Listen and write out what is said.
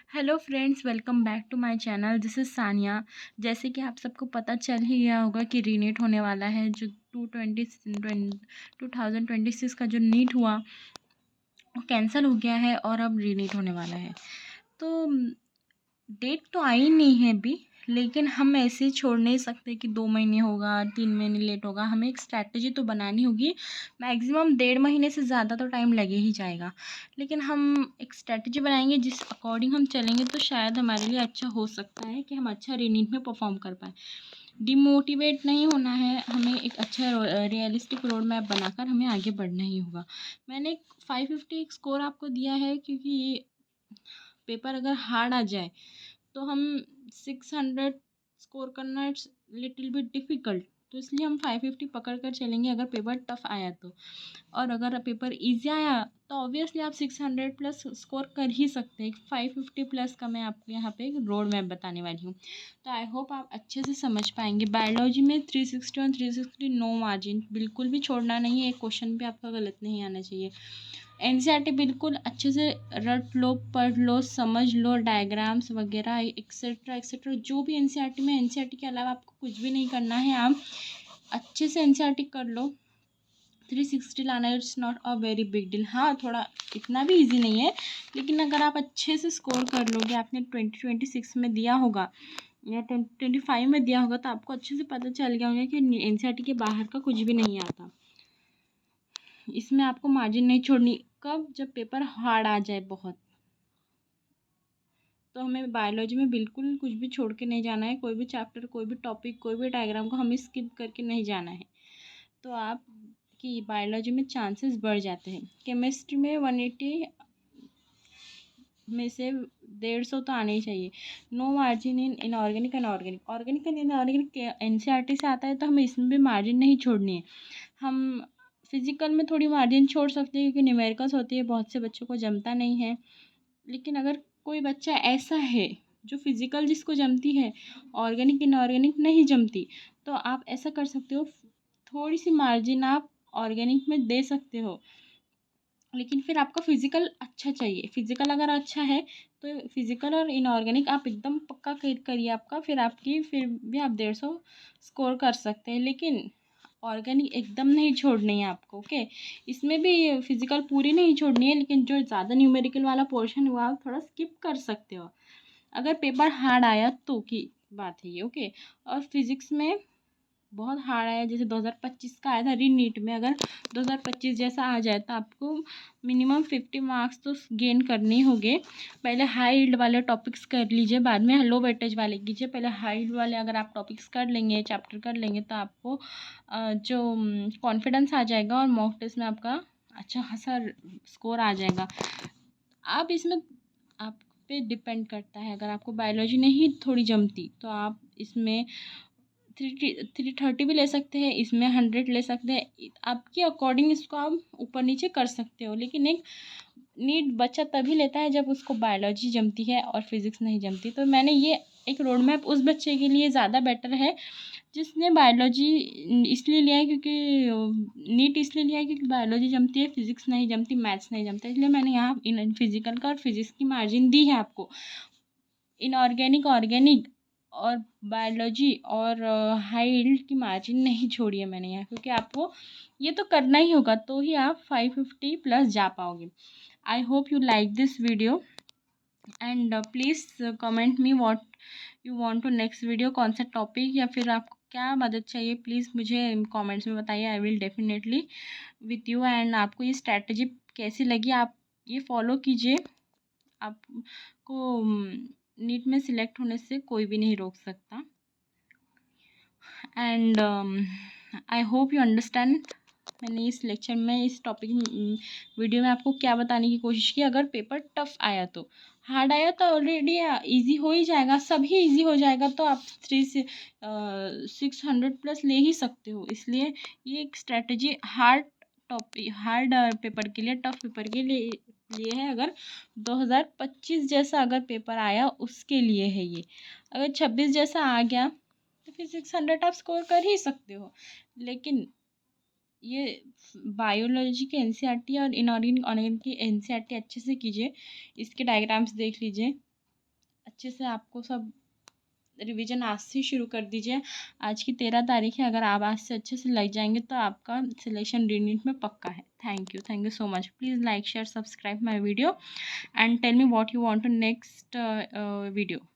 Hello friends, welcome back to my channel. This is Sania. जैसे कि आप सबको पता चल ही गया होगा कि रीनीट होने वाला है। जो 2026 का जो नीट हुआ वो कैंसिल हो गया है और अब रीनीट होने वाला है। तो डेट तो आई नहीं है अभी, लेकिन हम ऐसे छोड़ नहीं सकते कि 2 महीने होगा, 3 महीने लेट होगा। हमें एक स्ट्रैटेजी तो बनानी होगी। मैक्सिमम 1.5 महीने से ज़्यादा तो टाइम लगे ही जाएगा, लेकिन हम एक स्ट्रैटेजी बनाएंगे जिस अकॉर्डिंग हम चलेंगे तो शायद हमारे लिए अच्छा हो सकता है कि हम अच्छा रीनीट में परफॉर्म कर पाए। डिमोटिवेट नहीं होना है, हमें एक अच्छा रियलिस्टिक रोड मैप बनाकर हमें आगे बढ़ना ही होगा। मैंने एक 550 स्कोर आपको दिया है, क्योंकि ये पेपर अगर हार्ड आ जाए तो हम 600 स्कोर करना इट्स लिटिल बिट डिफ़िकल्ट। तो इसलिए हम 550 पकड़ कर चलेंगे अगर पेपर टफ़ आया तो। और अगर पेपर ईज़ी आया तो ऑब्वियसली आप 600 प्लस स्कोर कर ही सकते हैं। 550 प्लस का मैं आपको यहाँ पे एक रोड मैप बताने वाली हूँ। तो आई होप आप अच्छे से समझ पाएंगे। बायोलॉजी में 360 और 360 नो मार्जिन, बिल्कुल भी छोड़ना नहीं है। एक क्वेश्चन भी आपका गलत नहीं आना चाहिए। एनसीईआरटी बिल्कुल अच्छे से रट लो, पढ़ लो, समझ लो, डायग्राम्स वगैरह एक्सेट्रा एक्सेट्रा जो भी एनसीईआरटी में। एनसीईआरटी के अलावा आपको कुछ भी नहीं करना है। आप अच्छे से एनसीईआरटी कर लो। 360 लाना it's not a very big deal. हाँ, थोड़ा इतना भी इजी नहीं है, लेकिन अगर आप अच्छे से स्कोर कर लोगे, आपने 2026 में दिया होगा या 2025 में दिया होगा, तो आपको अच्छे से पता चल गया होगा कि एनसीईआरटी के बाहर का कुछ भी नहीं आता। इसमें आपको मार्जिन नहीं छोड़नी। कब? जब पेपर हार्ड आ जाए बहुत। तो हमें बायोलॉजी में बिल्कुल कुछ भी छोड़ के नहीं जाना है। कोई भी चैप्टर, कोई भी टॉपिक, कोई भी डायग्राम को हमें स्किप करके नहीं जाना है। तो आप की बायोलॉजी में चांसेस बढ़ जाते हैं। केमिस्ट्री में 180 में से 150 तो आने ही चाहिए। No margin in inorganic and organic. Organic and inorganic NCERT से आता है, तो हमें इसमें भी मार्जिन नहीं छोड़नी है। हम फिजिकल में थोड़ी मार्जिन छोड़ सकते हैं, क्योंकि न्यूमेरिकल्स होती है, बहुत से बच्चों को जमता नहीं है। लेकिन अगर कोई बच्चा ऐसा है जो फिजिकल जिसको जमती है, ऑर्गेनिक इनऑर्गेनिक नहीं जमती, तो आप ऐसा कर सकते हो, थोड़ी सी मार्जिन आप ऑर्गेनिक में दे सकते हो। लेकिन फिर आपका फिजिकल अच्छा चाहिए। फिजिकल अगर अच्छा है तो फिजिकल और इनऑर्गेनिक आप एकदम पक्का करिए आपका, फिर भी आप 150 स्कोर कर सकते हैं। लेकिन ऑर्गेनिक एकदम नहीं छोड़नी है आपको। ओके, इसमें भी फिजिकल पूरी नहीं छोड़नी है, लेकिन जो ज़्यादा न्यूमेरिकल वाला पोर्शन है वो आप थोड़ा स्किप कर सकते हो अगर पेपर हार्ड आया तो की बात है ये। ओके, और फिजिक्स में बहुत हार्ड आया, जैसे 2025 का आया था रीनीट में। अगर 2025 जैसा आ जाए तो आपको मिनिमम 50 मार्क्स तो गेन करने ही होंगे। पहले हाई यील्ड वाले टॉपिक्स कर लीजिए, बाद में लो वेटेज वाले कीजिए। पहले हाई यील्ड वाले अगर आप टॉपिक्स कर लेंगे, चैप्टर कर लेंगे, तो आपको जो कॉन्फिडेंस आ जाएगा और मॉक टेस्ट में आपका अच्छा खासा स्कोर आ जाएगा। आप इसमें आप पे डिपेंड करता है। अगर आपको बायोलॉजी नहीं थोड़ी जमती तो आप इसमें 330 भी ले सकते हैं, इसमें 100 ले सकते हैं। आपके अकॉर्डिंग इसको आप ऊपर नीचे कर सकते हो। लेकिन एक नीट बच्चा तभी लेता है जब उसको बायोलॉजी जमती है और फिजिक्स नहीं जमती। तो मैंने ये एक रोड मैप उस बच्चे के लिए ज़्यादा बेटर है जिसने बायोलॉजी इसलिए लिया है, क्योंकि नीट इसलिए लिया है क्योंकि बायोलॉजी जमती है, फिजिक्स नहीं जमती, मैथ्स नहीं जमता। इसलिए मैंने यहाँ इन फिजिकल का और फिजिक्स की मार्जिन दी है आपको। इनऑर्गेनिक, ऑर्गेनिक और बायोलॉजी और हाई यील्ड की मार्जिन नहीं छोड़ी है मैंने यहाँ, क्योंकि आपको ये तो करना ही होगा, तो ही आप 550 प्लस जा पाओगे। I hope you like this video and please comment me what you want to next video, कौन सा टॉपिक या फिर आपको क्या मदद चाहिए, प्लीज़ मुझे कमेंट्स में बताइए। I will definitely with you. And आपको ये स्ट्रैटेजी कैसी लगी, आप ये फॉलो कीजिए। आपको नीट में सिलेक्ट होने से कोई भी नहीं रोक सकता। And I hope you understand. मैंने इस लेक्चर में, इस टॉपिक वीडियो में आपको क्या बताने की कोशिश की। अगर पेपर टफ आया तो, हार्ड आया तो ऑलरेडी इजी हो ही जाएगा, सभी इजी हो जाएगा, तो आप 600 प्लस ले ही सकते हो। इसलिए ये एक strategy hard topic, hard paper के लिए, टफ पेपर के लिए है। अगर 2025 जैसा अगर पेपर आया उसके लिए है ये। अगर 26 जैसा आ गया तो फिर 600 आप स्कोर कर ही सकते हो। लेकिन ये बायोलॉजी के एनसीईआरटी और इनऑर्गेनिक ऑर्गेनिक की एनसीईआरटी अच्छे से कीजिए। इसके डायग्राम्स देख लीजिए, अच्छे से आपको सब रिवीजन आज से शुरू कर दीजिए। आज की 13 तारीख है, अगर आप आज से अच्छे से लग जाएंगे तो आपका सिलेक्शन यूनिट में पक्का है। Thank you so much. Please like share subscribe my video and tell me what you want to next video.